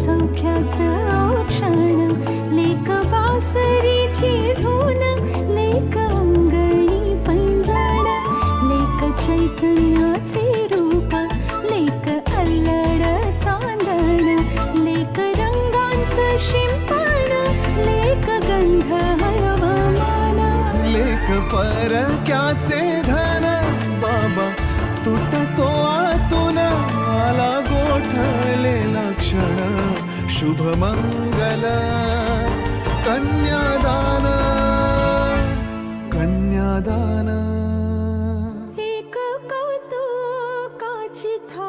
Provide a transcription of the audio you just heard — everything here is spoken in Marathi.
सौख्याचं क्षण, लेक बासरीची धून, लेक अंगणी पैंजण, लेक चैतन्याचे रूप, लेक अल्लड चांदण, लेक रंगांचं शिंपण, लेक गंध हवामान, लेक परक्याचे धन, बाबा तुटतो आतून, आला गोठलेला क्षण, शुभ मंगल कन्यादान, कन्यादान. एक कौतुकाची थाप